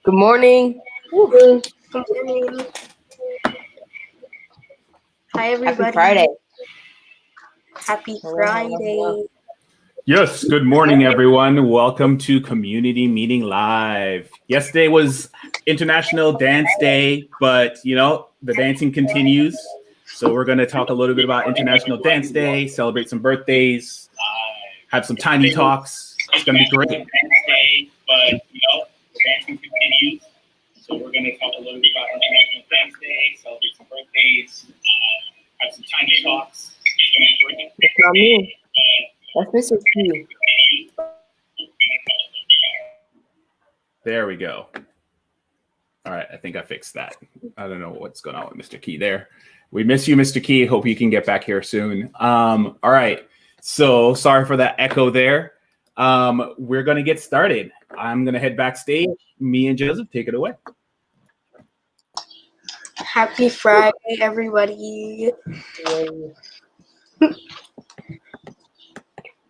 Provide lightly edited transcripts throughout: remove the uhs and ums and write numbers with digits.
Good morning. Good morning. Hi, Happy everybody. Friday. Happy Hello. Friday. Yes, good morning, everyone. Welcome to Community Meeting Live. Yesterday was International Dance Day, but the dancing continues. So we're going to talk a little bit about International Dance Day, celebrate some birthdays, have some tiny talks. It's going to be great. Dance Day, but the dancing continues. So we're going to talk a little bit about International Dance Day, celebrate some birthdays, have some tiny talks. It's going to be great. It's not me. That's Mr. Key. There we go. All right, I think I fixed that. I don't know what's going on with Mr. Key there. We miss you, Mr. Key. Hope you can get back here soon. All right, so sorry for that echo there. We're going to get started. I'm going to head backstage. Me and Joseph, take it away. Happy Friday, everybody.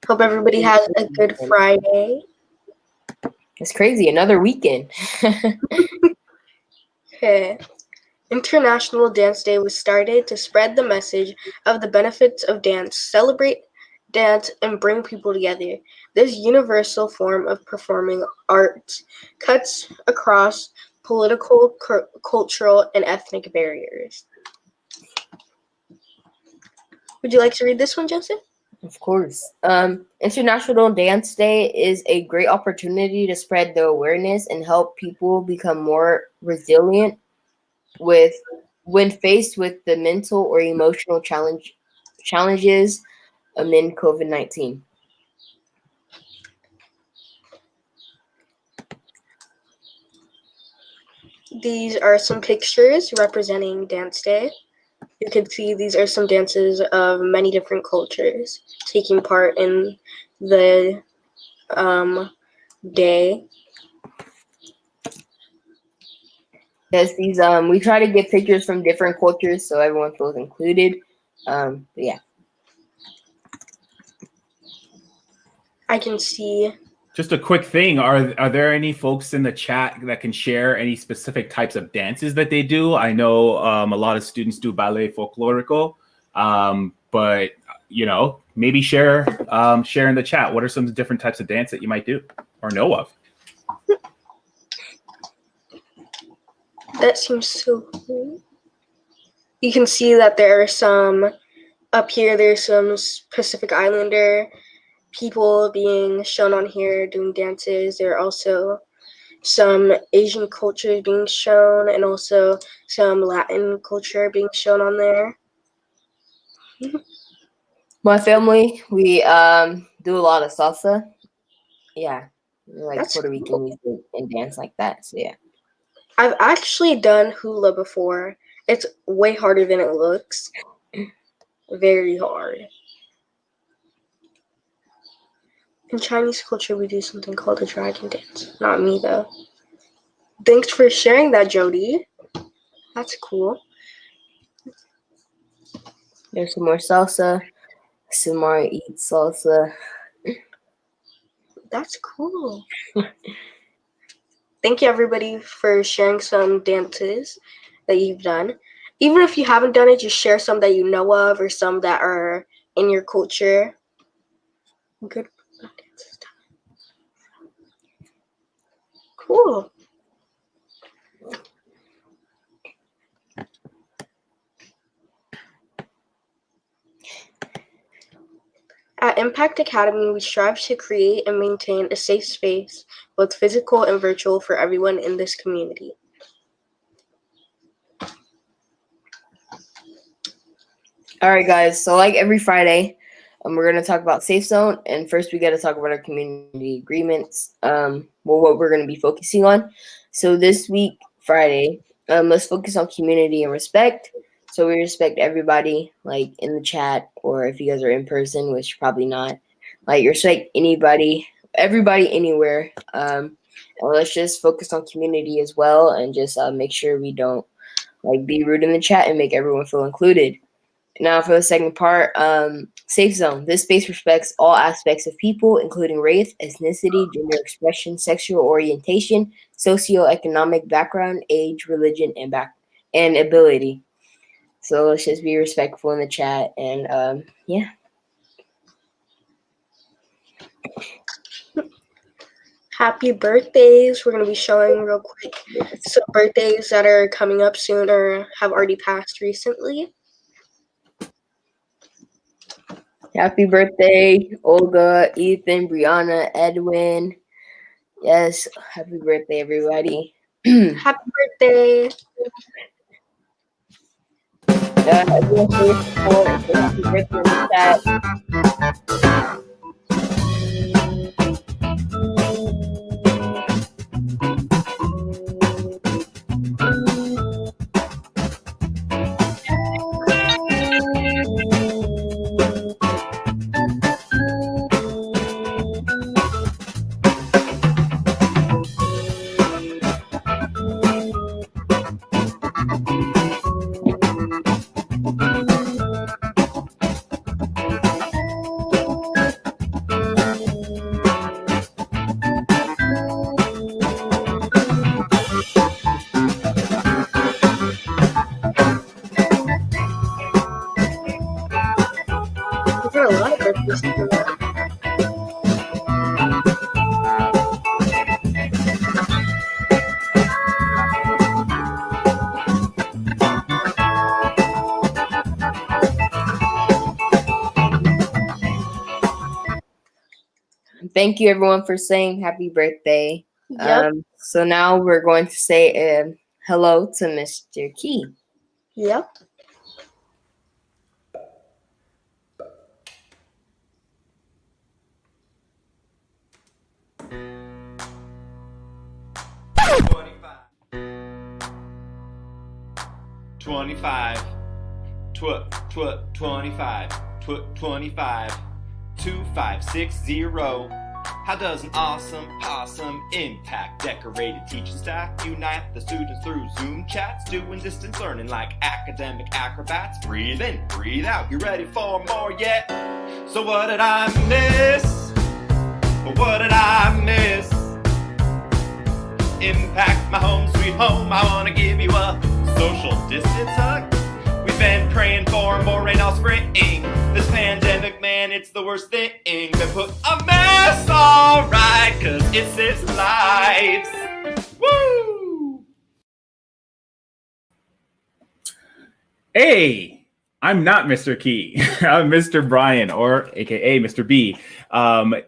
Hope everybody has a good Friday. It's crazy. Another weekend. Okay. International Dance Day was started to spread the message of the benefits of dance, celebrate dance, and bring people together. This universal form of performing arts cuts across political, cultural, and ethnic barriers. Would you like to read this one, Joseph? Of course. International Dance Day is a great opportunity to spread the awareness and help people become more resilient when faced with the mental or emotional challenges amid COVID-19. These are some pictures representing Dance Day. You can see these are some dances of many different cultures taking part in the day. Yes, these we try to get pictures from different cultures so everyone feels included. But yeah. I can see. Just a quick thing. Are there any folks in the chat that can share any specific types of dances that they do? I know a lot of students do ballet folklorico, but maybe share in the chat. What are some different types of dance that you might do or know of? That seems so cool. You can see that there are some up here. There's some Pacific Islander people being shown on here doing dances. There are also some Asian culture being shown and also some Latin culture being shown on there. My family, we do a lot of salsa. Yeah, like That's Puerto Rican cool. music and dance like that. So yeah. I've actually done hula before. It's way harder than it looks. Very hard. In Chinese culture, we do something called a dragon dance. Not me, though. Thanks for sharing that, Jody. That's cool. There's some more salsa. Some more eat salsa. That's cool. Thank you, everybody, for sharing some dances that you've done. Even if you haven't done it, just share some that you know of or some that are in your culture. Good dances. Cool. At Impact Academy, we strive to create and maintain a safe space, both physical and virtual, for everyone in this community. All right, guys. So like every Friday, we're going to talk about Safe Zone. And first, we got to talk about our community agreements, what we're going to be focusing on. So this week, Friday, let's focus on community and respect. So we respect everybody, like in the chat, or if you guys are in person, which probably not. Like respect everybody, anywhere. And let's just focus on community as well, and just make sure we don't like be rude in the chat and make everyone feel included. Now for the second part, safe zone. This space respects all aspects of people, including race, ethnicity, gender expression, sexual orientation, socioeconomic background, age, religion, and ability. So let's just be respectful in the chat, and yeah. Happy birthdays. We're going to be showing real quick some birthdays that are coming up soon or have already passed recently. Happy birthday, Olga, Ethan, Brianna, Edwin. Yes, happy birthday, everybody. Happy birthday. Everyone show your support and say happy birthday in the chat. We've got a lot of birthdays coming up. Thank you, everyone, for saying happy birthday. Yep. So now we're going to say hello to Mr. Key. Yep. $25, 2560. How does an awesome possum impact decorated teaching staff? Unite the students through Zoom chats, doing distance learning like academic acrobats. Breathe in, breathe out, you ready for more yet? So what did I miss? What did I miss? Impact my home sweet home, I wanna give you a social distance hug. We've been praying for more rain all spring. This pandemic, man, it's the worst thing. They put a mess, alright, cause it saves lives. Woo! Hey, I'm not Mr. Key. I'm Mr. Brian, or AKA Mr. B.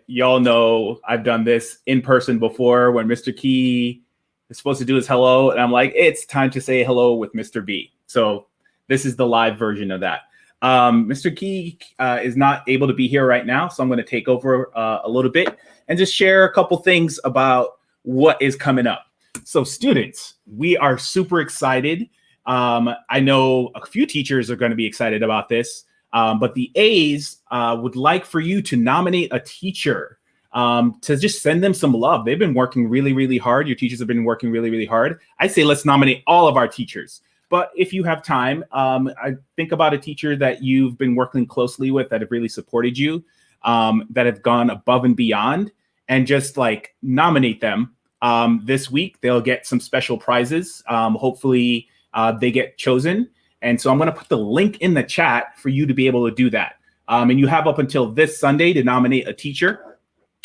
Y'all know I've done this in person before when Mr. Key is supposed to do his hello, and I'm like, it's time to say hello with Mr. B. So this is the live version of that. Mr. Key is not able to be here right now, so I'm going to take over a little bit and just share a couple things about what is coming up. So students, we are super excited. I know a few teachers are going to be excited about this, but the A's would like for you to nominate a teacher to just send them some love. They've been working really, really hard. Your teachers have been working really, really hard. I say let's nominate all of our teachers. But if you have time, I think about a teacher that you've been working closely with that have really supported you, that have gone above and beyond, and just like nominate them. This week, they'll get some special prizes. Hopefully they get chosen. And so I'm going to put the link in the chat for you to be able to do that. And you have up until this Sunday to nominate a teacher.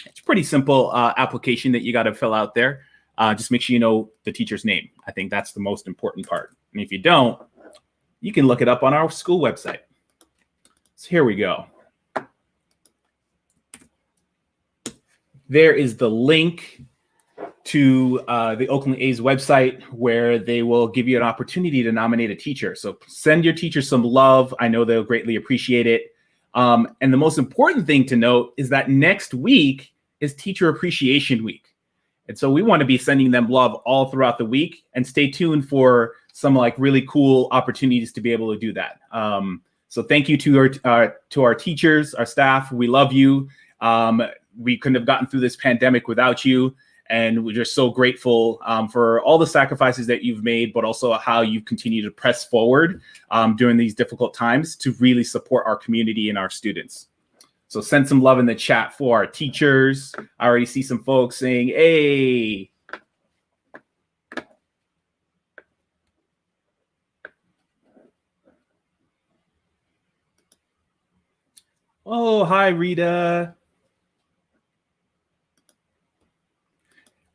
It's a pretty simple application that you got to fill out there. Just make sure you know the teacher's name. I think that's the most important part. And if you don't, you can look it up on our school website. So here we go. There is the link to the Oakland A's website where they will give you an opportunity to nominate a teacher. So send your teacher some love. I know they'll greatly appreciate it. And the most important thing to note is that next week is Teacher Appreciation Week. And so we want to be sending them love all throughout the week, and stay tuned for some like really cool opportunities to be able to do that. So thank you to our teachers, our staff. We love you. We couldn't have gotten through this pandemic without you. And we're just so grateful for all the sacrifices that you've made, but also how you continue to press forward during these difficult times to really support our community and our students. So send some love in the chat for our teachers. I already see some folks saying, hey. Oh, hi, Rita.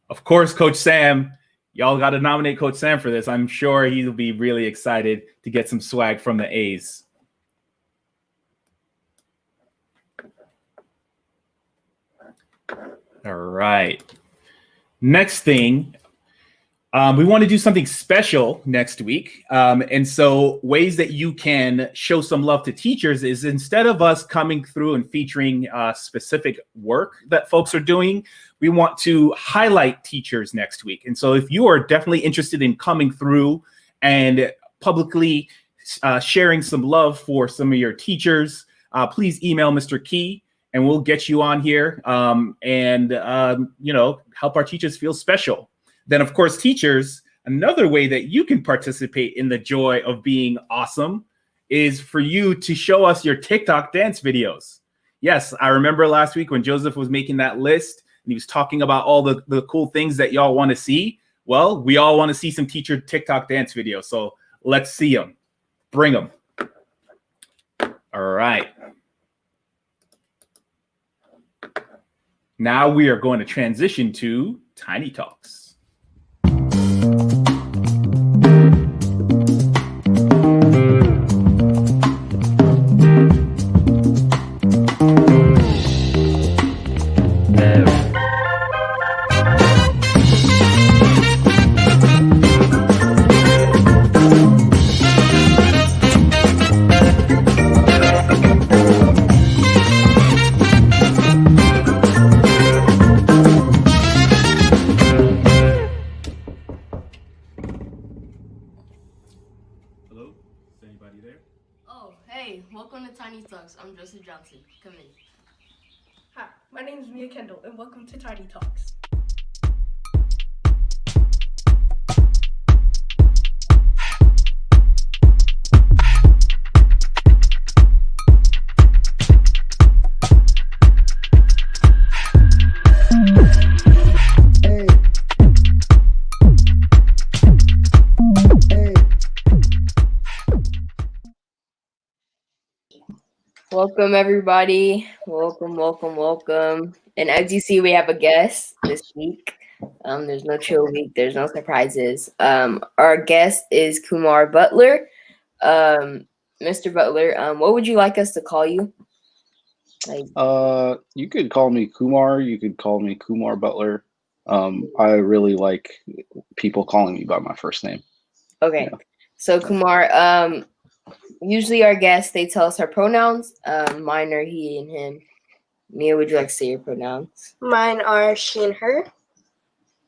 Of course, Coach Sam. Y'all got to nominate Coach Sam for this. I'm sure he'll be really excited to get some swag from the A's. All right. Next thing, we want to do something special next week. And so ways that you can show some love to teachers is instead of us coming through and featuring specific work that folks are doing, we want to highlight teachers next week. And so if you are definitely interested in coming through and publicly sharing some love for some of your teachers, please email Mr. Key and we'll get you on here and help our teachers feel special. Then, of course, teachers, another way that you can participate in the joy of being awesome is for you to show us your TikTok dance videos. Yes, I remember last week when Joseph was making that list and he was talking about all the cool things that y'all want to see. Well, we all want to see some teacher TikTok dance videos. So let's see them. Bring them. All right. Now we are going to transition to Tiny Talks. Welcome to Tiny Talks. I'm Joseph Johnson. Come in. Hi, my name is Mia Kendall, and welcome to Tiny Talks. Welcome, everybody. Welcome. And as you see, we have a guest this week. There's no chill week. There's no surprises. Our guest is Kumar Butler. Mr. Butler, what would you like us to call you? You could call me Kumar. You could call me Kumar Butler. I really like people calling me by my first name. Okay. Yeah. So Kumar, usually our guests, they tell us our pronouns. Mine are he and him. Mia, would you like to say your pronouns? Mine are she and her.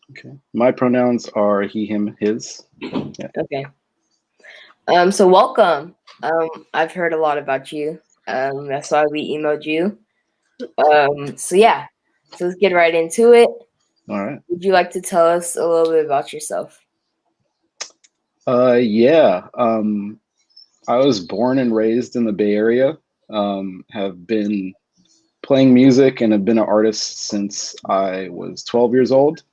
Okay. My pronouns are he, him, his. Yeah. Okay. So welcome. I've heard a lot about you. That's why we emailed you. So let's get right into it. All right. Would you like to tell us a little bit about yourself? Yeah. I was born and raised in the Bay Area. Have been playing music and have been an artist since I was 12 years old.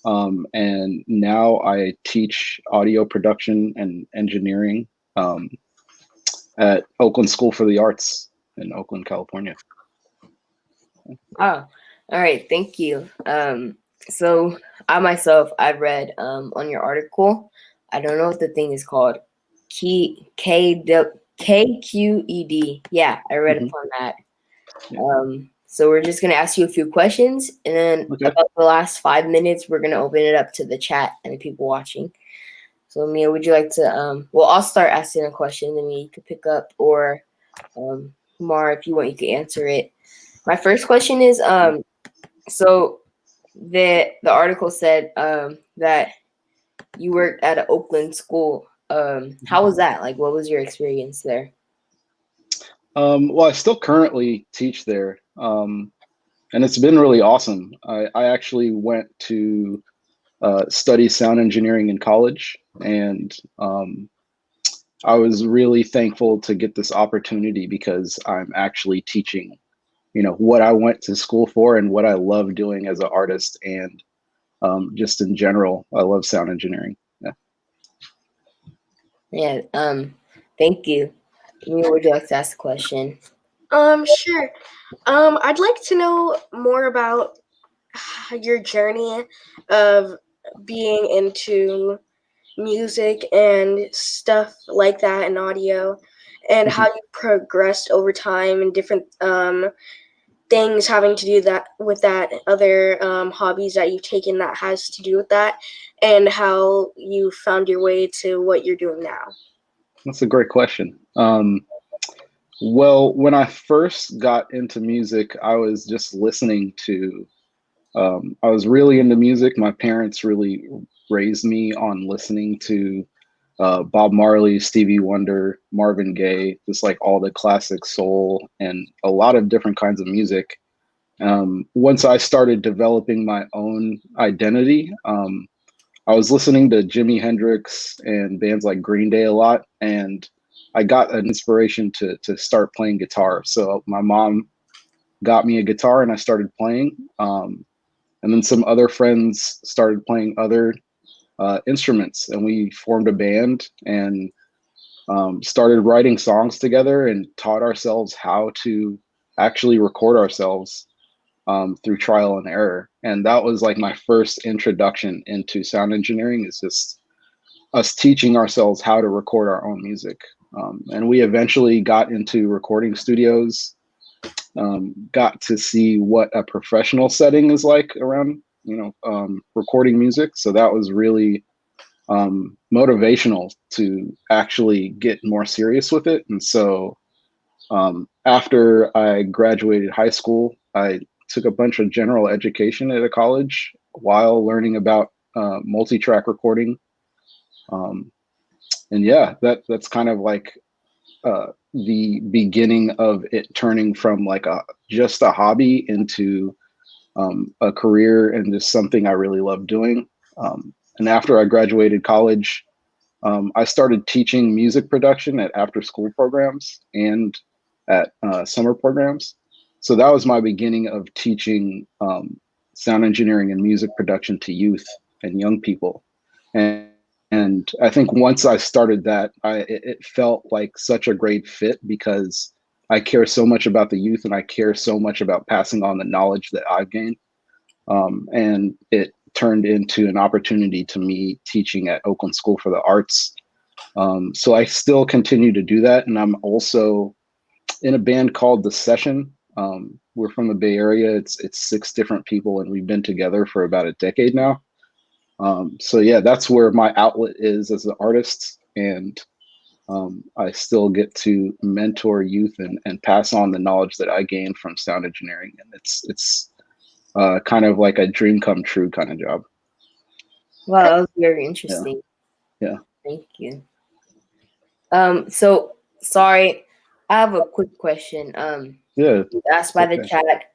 And now I teach audio production and engineering at Oakland School for the Arts in Oakland, California. Oh, all right. Thank you. So I myself, I've read on your article. I don't know what the thing is called. KQED. Yeah, I read upon that. So we're just gonna ask you a few questions, and then about the last 5 minutes, we're gonna open it up to the chat and the people watching. So Mia, would you like to? I'll start asking a question, then you could pick up, or Kumar, if you want, you could answer it. My first question is, so the article said that you worked at an Oakland school. How was that? Like, what was your experience there? Well, I still currently teach there. and it's been really awesome. I actually went to study sound engineering in college, and I was really thankful to get this opportunity because I'm actually teaching, what I went to school for and what I love doing as an artist, and just in general, I love sound engineering. Yeah. Yeah. Thank you. Mia, would you like to ask a question? Sure. I'd like to know more about your journey of being into music and stuff like that and audio, and how you progressed over time and different things having to do that with that, other hobbies that you've taken that has to do with that, and how you found your way to what you're doing now. That's a great question. Well, when I first got into music, I was just listening to, I was really into music. My parents really raised me on listening to Bob Marley, Stevie Wonder, Marvin Gaye, just like all the classic soul and a lot of different kinds of music. Once I started developing my own identity, I was listening to Jimi Hendrix and bands like Green Day a lot, and I got an inspiration to start playing guitar. So my mom got me a guitar, and I started playing. And then some other friends started playing other instruments, and we formed a band and started writing songs together and taught ourselves how to actually record ourselves through trial and error. And that was like my first introduction into sound engineering, is just us teaching ourselves how to record our own music. And we eventually got into recording studios, got to see what a professional setting is like around, recording music. So that was really motivational to actually get more serious with it. And so after I graduated high school, I took a bunch of general education at a college while learning about multi-track recording. And yeah, that's kind of like the beginning of it turning from like just a hobby into a career and just something I really love doing. And after I graduated college, I started teaching music production at after school programs and at summer programs. So that was my beginning of teaching sound engineering and music production to youth and young people. And I think once I started that, it felt like such a great fit because I care so much about the youth and I care so much about passing on the knowledge that I've gained. And it turned into an opportunity to me teaching at Oakland School for the Arts. So I still continue to do that. And I'm also in a band called The Session. We're from the Bay Area. It's 6 different people, and we've been together for about a decade now. So yeah, that's where my outlet is as an artist. And I still get to mentor youth and pass on the knowledge that I gained from sound engineering. And it's kind of like a dream come true kind of job. Wow, that was very interesting. Yeah. Thank you. So sorry, I have a quick question. Yeah. Asked by the chat,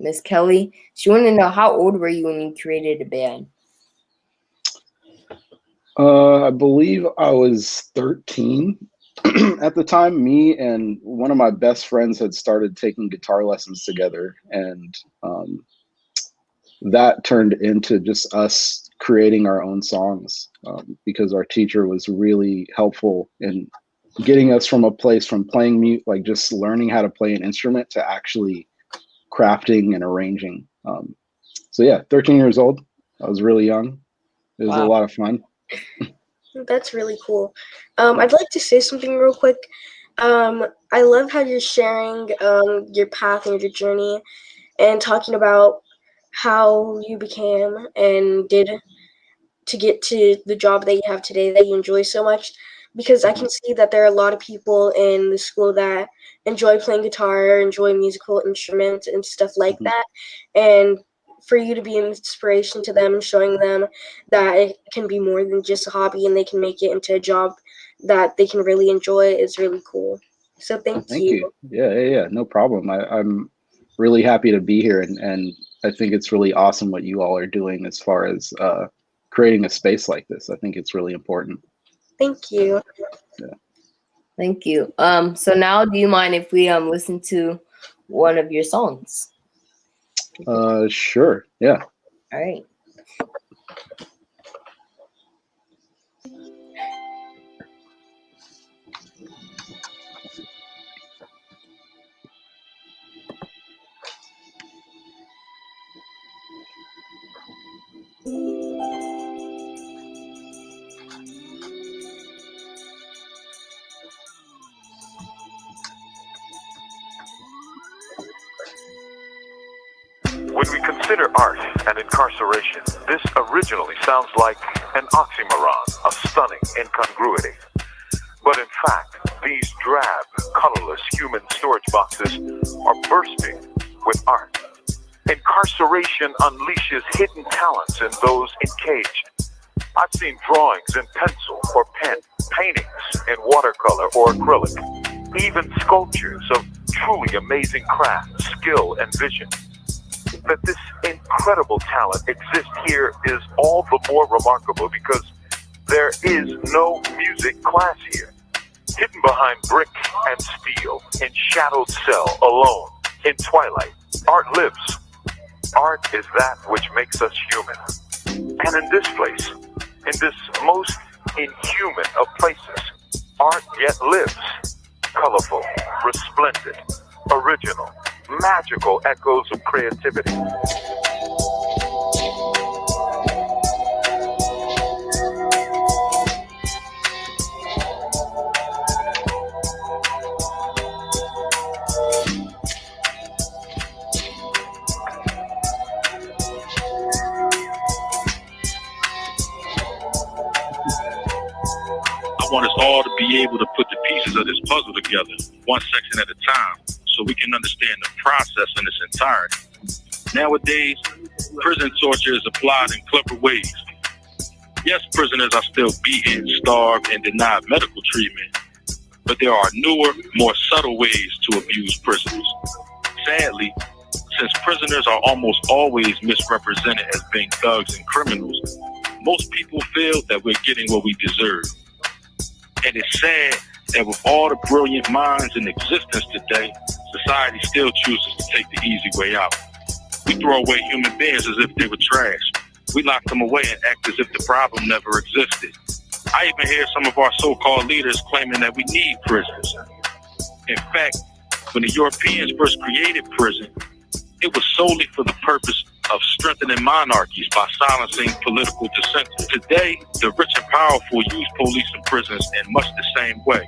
Miss Kelly. She wanted to know, how old were you when you created a band? I believe I was 13 at the time. Me and one of my best friends had started taking guitar lessons together, and that turned into just us creating our own songs because our teacher was really helpful in getting us from a place from playing mute, like just learning how to play an instrument, to actually crafting and arranging. So yeah, 13 years old. I was really young. It was a lot of fun. That's really cool. I'd like to say something real quick. I love how you're sharing your path and your journey and talking about how you became and did to get to the job that you have today that you enjoy so much, because I can see that there are a lot of people in the school that enjoy playing guitar, enjoy musical instruments and stuff like that. And for you to be an inspiration to them and showing them that it can be more than just a hobby and they can make it into a job that they can really enjoy is really cool. So thank you. Yeah, no problem. I'm really happy to be here, and I think it's really awesome what you all are doing as far as creating a space like this. I think it's really important. Thank you. Thank you. So now, do you mind if we listen to one of your songs? Sure. Yeah. All right. When we consider art and incarceration, this originally sounds like an oxymoron, a stunning incongruity. But in fact, these drab, colorless human storage boxes are bursting with art. Incarceration unleashes hidden talents in those encaged. I've seen drawings in pencil or pen, paintings in watercolor or acrylic, even sculptures of truly amazing craft, skill, and vision. That this incredible talent exists here is all the more remarkable because there is no music class here. Hidden behind brick and steel, in shadowed cell, alone, in twilight, art lives. Art is that which makes us human. And in this place, in this most inhuman of places, art yet lives. Colorful, resplendent, original, magical echoes of creativity. I want us all to be able to put the pieces of this puzzle together, one section at a time, so we can understand the process in its entirety. Nowadays, prison torture is applied in clever ways. Yes, prisoners are still beaten, starved, and denied medical treatment, but there are newer, more subtle ways to abuse prisoners. Sadly, since prisoners are almost always misrepresented as being thugs and criminals, most people feel that we're getting what we deserve. And it's sad that with all the brilliant minds in existence today, society still chooses to take the easy way out. We throw away human beings as if they were trash. We lock them away and act as if the problem never existed. I even hear some of our so-called leaders claiming that we need prisons. In fact, when the Europeans first created prison, it was solely for the purpose of strengthening monarchies by silencing political dissenters. Today, the rich and powerful use police and prisons in much the same way.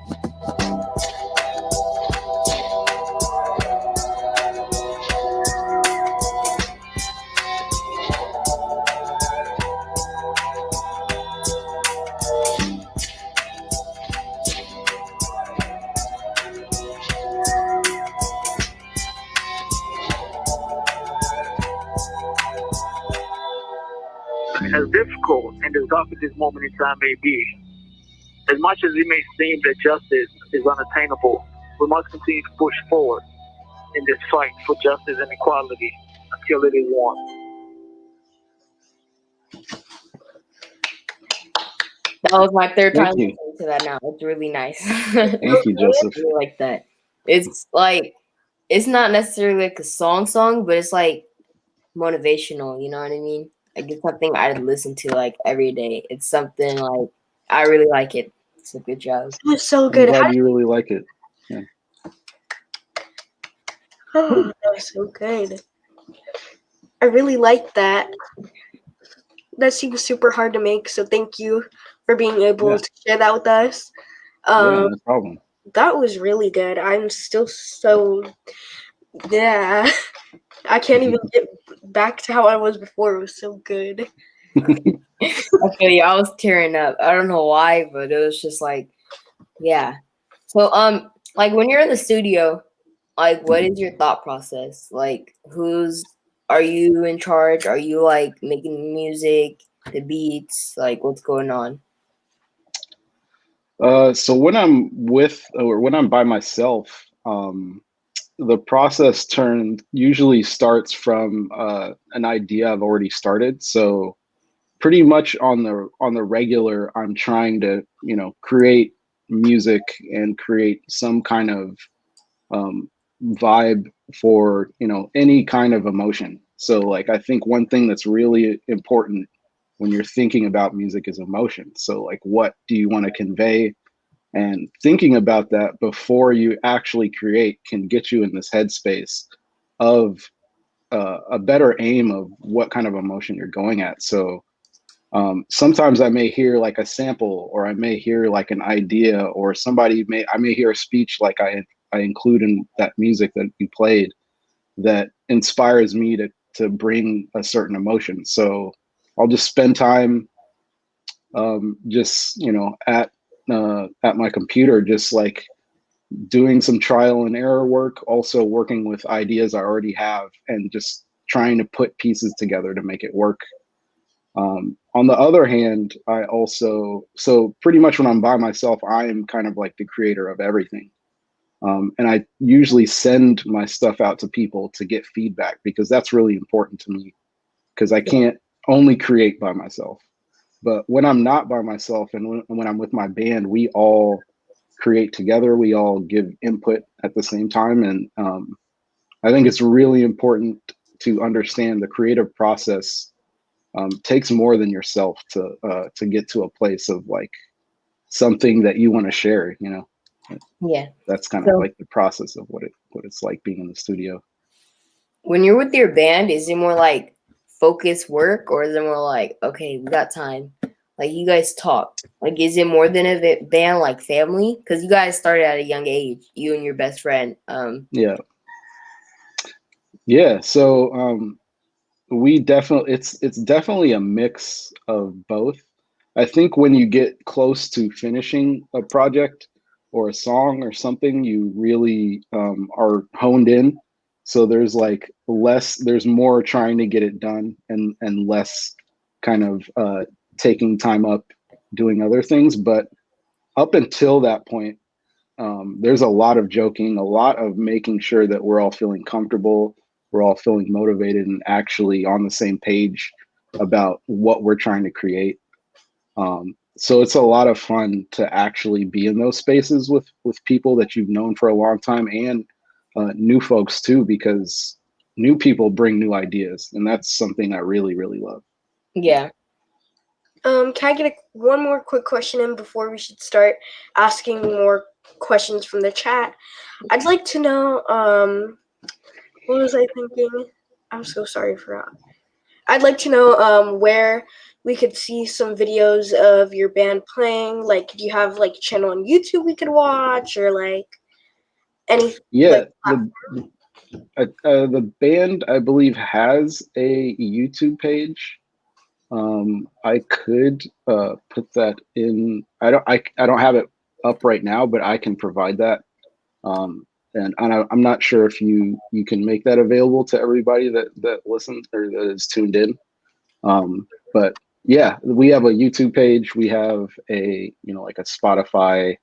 As difficult and as dark as this moment in time may be, as much as it may seem that justice is unattainable, we must continue to push forward in this fight for justice and equality until it is won. That was my third time Thank you. listening to that now. It's really nice. Thank you, Joseph. I really like that. It's like, it's not necessarily like a song, but it's like motivational, you know what I mean? Like it's something I'd listen to like every day. It's something like I really like it. It's a good job. It was so I'm good. glad you really like it. Oh, that was so good. I really like that. That seems super hard to make, so thank you for being able to share that with us. Yeah, no problem. That was really good. I'm still so, yeah. I can't even get back to how I was before. It was so good. I feel you. I was tearing up. I don't know why, but it was just like, yeah. So like when you're in the studio, like what is your thought process? Like are you in charge? Are you like making music, the beats? Like what's going on? So when I'm with or when I'm by myself, the process usually starts from an idea I've already started. So pretty much on the regular, I'm trying to, create music and create some kind of vibe for, any kind of emotion. So like, I think one thing that's really important when you're thinking about music is emotion. So like, what do you want to convey? And thinking about that before you actually create can get you in this headspace of a better aim of what kind of emotion you're going at. So sometimes I may hear like a sample, or I may hear like an idea, or I may hear a speech like I include in that music that you played that inspires me to bring a certain emotion. So I'll just spend time just at my computer, just like doing some trial and error work, also working with ideas I already have, and just trying to put pieces together to make it work. On the other hand, so pretty much when I'm by myself, I am kind of like the creator of everything. And I usually send my stuff out to people to get feedback, because that's really important to me, because I can't only create by myself. But when I'm not by myself, and when I'm with my band, we all create together. We all give input at the same time. And I think it's really important to understand the creative process takes more than yourself to get to a place of like something that you want to share. Yeah. That's kind of So like the process of what it's like being in the studio. when you're with your band, is it more like focus work, or is it more like, okay, we got time? Like you guys talk. Like, is it more than a band, like family? Because you guys started at a young age, you and your best friend. Yeah. So we definitely it's definitely a mix of both. I think when you get close to finishing a project or a song or something, you really are honed in. So there's more trying to get it done, and less kind of taking time up doing other things. But up until that point, there's a lot of joking, a lot of making sure that we're all feeling comfortable, we're all feeling motivated, and actually on the same page about what we're trying to create. So it's a lot of fun to actually be in those spaces with people that you've known for a long time, and new folks too, because new people bring new ideas, and that's something I really, really love. Yeah. Can I get one more quick question in before we should start asking more questions from the chat? I'd like to know, what was I thinking? I'm so sorry for that. I'd like to know where we could see some videos of your band playing. Like, do you have like a channel on YouTube we could watch, or like any? Yeah, Like, the band, I believe, has a YouTube page. I could put that in. I don't have it up right now, but I can provide that. And I'm not sure if you can make that available to everybody that listens or that is tuned in. But yeah, we have a YouTube page. We have like a Spotify.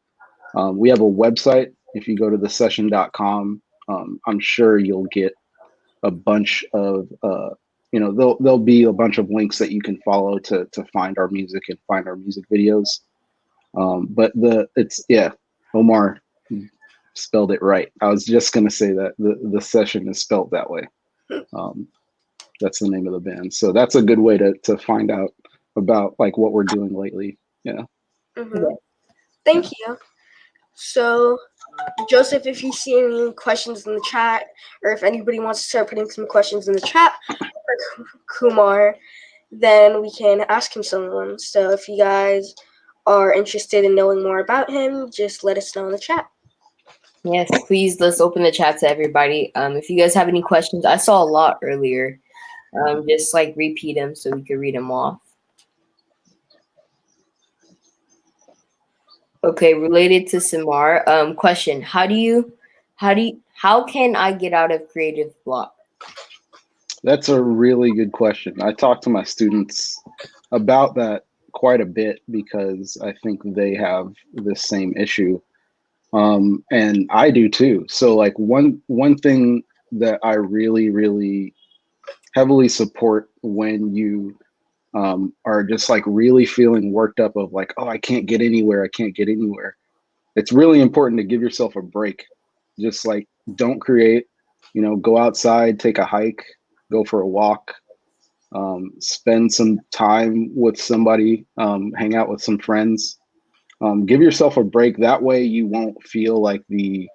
We have a website. If you go to thesession.com, I'm sure you'll get a bunch of there'll be a bunch of links that you can follow to find our music and find our music videos. But Omar spelled it right. I was just gonna say that the session is spelled that way. That's the name of the band. So that's a good way to find out about like what we're doing lately. Yeah. Mm-hmm. Thank you. So, Joseph, if you see any questions in the chat, or if anybody wants to start putting some questions in the chat for Kumar, then we can ask him some of them. So if you guys are interested in knowing more about him, just let us know in the chat. Yes, please, let's open the chat to everybody. If you guys have any questions, I saw a lot earlier. Just like repeat them so we can read them off. Okay, related to Samar. Question: how can I get out of creative block? That's a really good question. I talk to my students about that quite a bit, because I think they have the same issue. And I do too. So like one thing that I really, really heavily support when you are just like really feeling worked up of like, oh, I can't get anywhere, I can't get anywhere. It's really important to give yourself a break. Just like don't create, go outside, take a hike, go for a walk, spend some time with somebody, hang out with some friends. Give yourself a break. That way you won't feel like the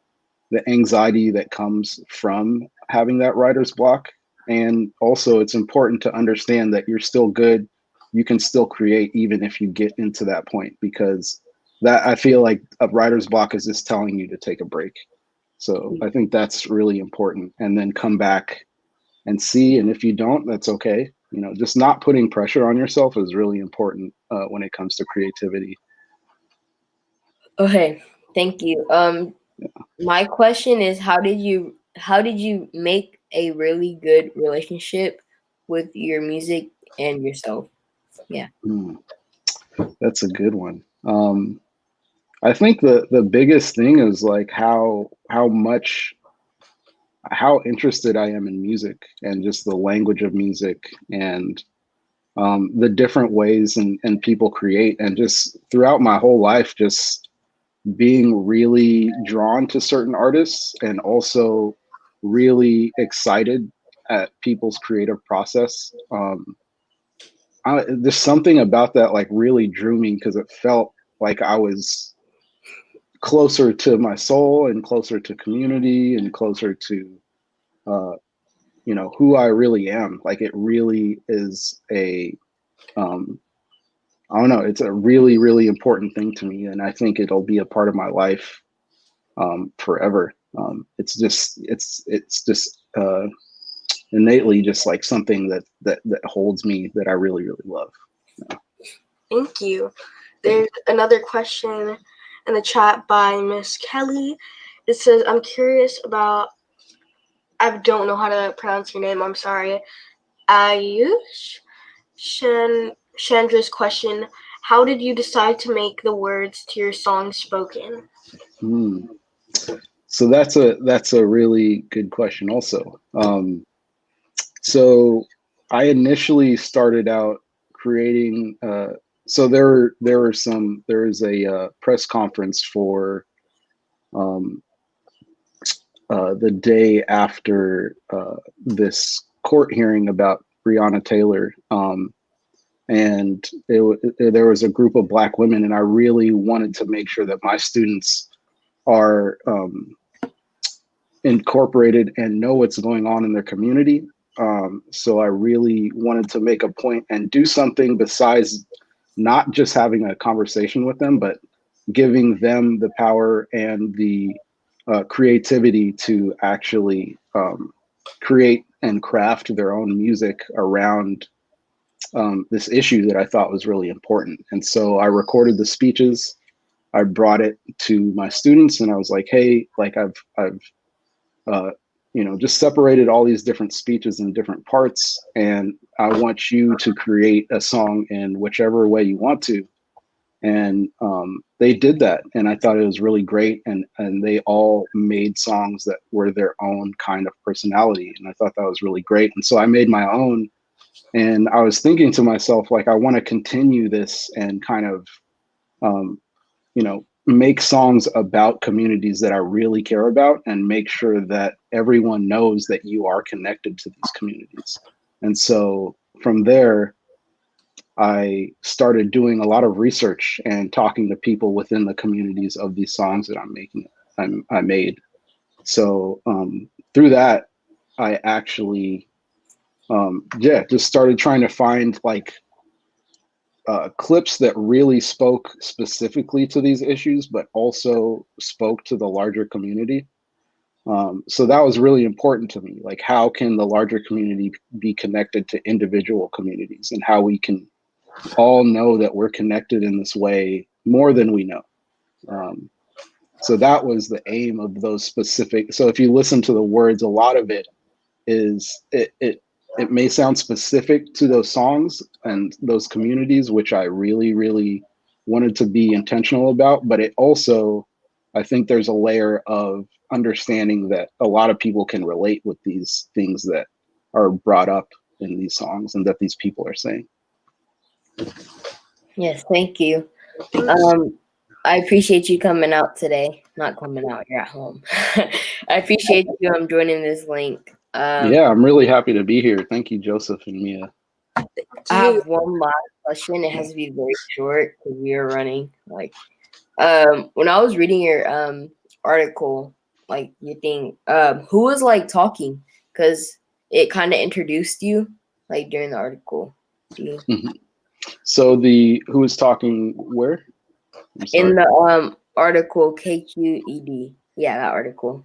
anxiety that comes from having that writer's block. And also it's important to understand that you're still good. You can still create even if you get into that point, because that, I feel like a writer's block is just telling you to take a break. So I think that's really important, and then come back and see. And if you don't, that's okay. Just not putting pressure on yourself is really important when it comes to creativity. Okay, thank you. My question is, how did you make a really good relationship with your music and yourself? Yeah. That's a good one. I think the biggest thing is like how interested I am in music and just the language of music, and the different ways and people create, and just throughout my whole life, just being really drawn to certain artists, and also really excited at people's creative process. There's something about that like really drew me, because it felt like I was closer to my soul and closer to community and closer to uh, who I really am. Like it really is I don't know, it's a really, really important thing to me, and I think it'll be a part of my life forever. It's just innately just like something that holds me, that I really, really love. Thank you. There's another question in the chat by Miss Kelly. It says, I'm curious about, I don't know how to pronounce your name, I'm sorry. Ayush Chandra's question, how did you decide to make the words to your song spoken? So that's a really good question also. So I initially started out creating, so there is a press conference for the day after this court hearing about Breonna Taylor. And there was a group of Black women, and I really wanted to make sure that my students are incorporated and know what's going on in their community. So I really wanted to make a point and do something besides not just having a conversation with them, but giving them the power and the creativity to actually create and craft their own music around this issue that I thought was really important. And so I recorded the speeches. I brought it to my students, and I was like, hey, like I've just separated all these different speeches in different parts, and I want you to create a song in whichever way you want to. And they did that, and I thought it was really great. And they all made songs that were their own kind of personality, and I thought that was really great. And so I made my own, and I was thinking to myself, like, I want to continue this and kind of, make songs about communities that I really care about, and make sure that everyone knows that you are connected to these communities. And so from there, I started doing a lot of research and talking to people within the communities of these songs that I made. So through that, I actually, just started trying to find like clips that really spoke specifically to these issues, but also spoke to the larger community. So that was really important to me. Like, how can the larger community be connected to individual communities, and how we can all know that we're connected in this way more than we know. So that was the aim of those specific. So if you listen to the words, a lot of it is, it may sound specific to those songs and those communities, which I really, really wanted to be intentional about, but it also I think there's a layer of understanding that a lot of people can relate with these things that are brought up in these songs and that these people are saying. Yes, thank you. I appreciate you coming out today. Not coming out, you're at home. I appreciate you joining this link. Yeah, I'm really happy to be here. Thank you, Joseph and Mia. I have one last question. It has to be very short because we are running. Like, when I was reading your article, like, you think who was like talking? Because it kind of introduced you, like, during the article. So who was talking where? In the article KQED. Yeah, that article.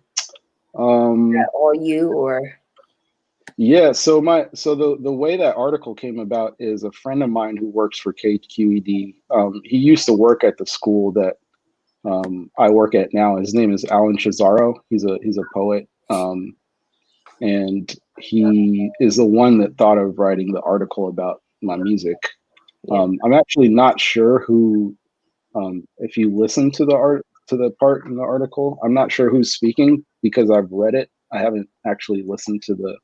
All you or? Yeah, so the way that article came about is a friend of mine who works for KQED. He used to work at the school that I work at now. His name is Alan Cesaro. He's a poet, and he is the one that thought of writing the article about my music. I'm actually not sure who. If you listen to the part in the article, I'm not sure who's speaking because I've read it. I haven't actually listened to the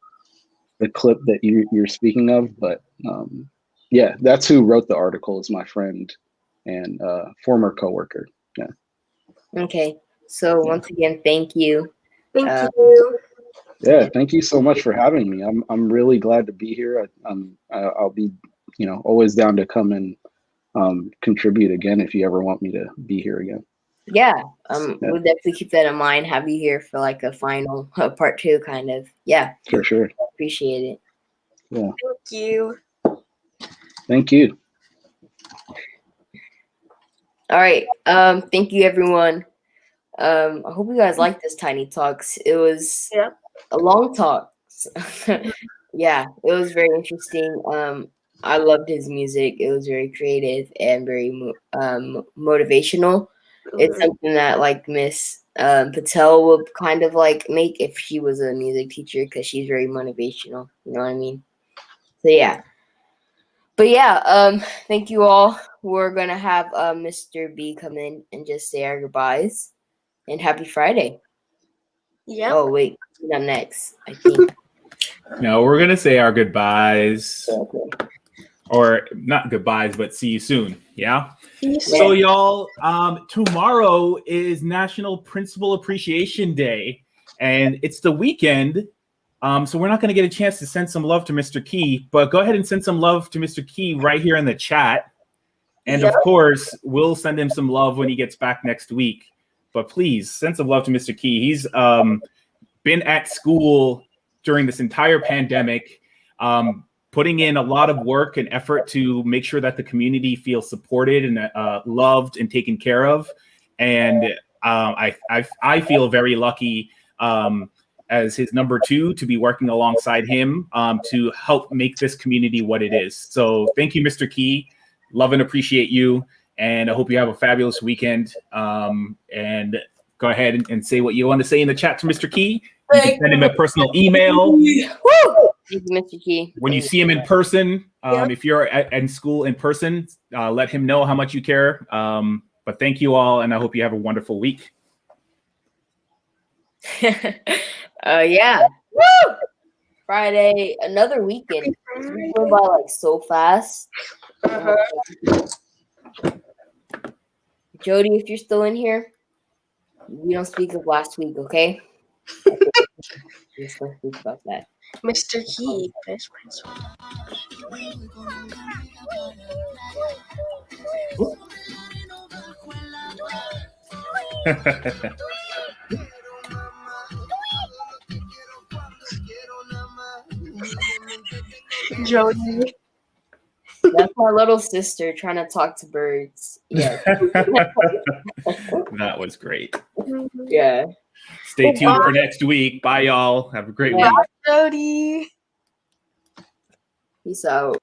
clip that you're speaking of, but yeah, that's who wrote the article, is my friend and former coworker. Yeah. Okay. So once again, thank you. Thank you. Yeah, thank you so much for having me. I'm really glad to be here. I'll be, always down to come and contribute again if you ever want me to be here again. Yeah, we'll definitely keep that in mind. Have you here for like a final part 2 kind of. Yeah. For sure. Appreciate it. Yeah. Thank you. Thank you. All right. Thank you, everyone. I hope you guys liked this Tiny Talks. It was a long talk. Yeah, it was very interesting. I loved his music. It was very creative and very motivational. It's something that like Miss Patel would kind of like make if she was a music teacher, because she's very motivational. You know what I mean? So yeah. But yeah, thank you all. We're gonna have Mr. B come in and just say our goodbyes. And happy Friday. Yep. Oh wait, not next, I think. No, we're gonna say our goodbyes. Okay. Or not goodbyes, but see you soon. Yeah. See you So soon. y'all, tomorrow is National Principal Appreciation Day, and it's the weekend. So we're not going to get a chance to send some love to Mr. Key, but go ahead and send some love to Mr. Key right here in the chat. And of course, we'll send him some love when he gets back next week. But please send some love to Mr. Key. He's been at school during this entire pandemic, putting in a lot of work and effort to make sure that the community feels supported and loved and taken care of. And I feel very lucky as his number 2 to be working alongside him to help make this community what it is. So thank you, Mr. Key. Love and appreciate you. And I hope you have a fabulous weekend. And go ahead and say what you want to say in the chat to Mr. Key. You can send him a personal email. Woo! Mr. Key. When you see him in person, if you're in school in person, let him know how much you care. But thank you all, and I hope you have a wonderful week. Yeah. Woo! Friday, another weekend. It's going by like so fast. Jody, if you're still in here, we don't speak of last week, okay? Let's not speak about that. Mr. Key. Best friends. Jody. That's my little sister trying to talk to birds. Yeah. That was great. Yeah. Stay tuned for next week. Bye, y'all. Have a great week. Bye, Jody. Peace out.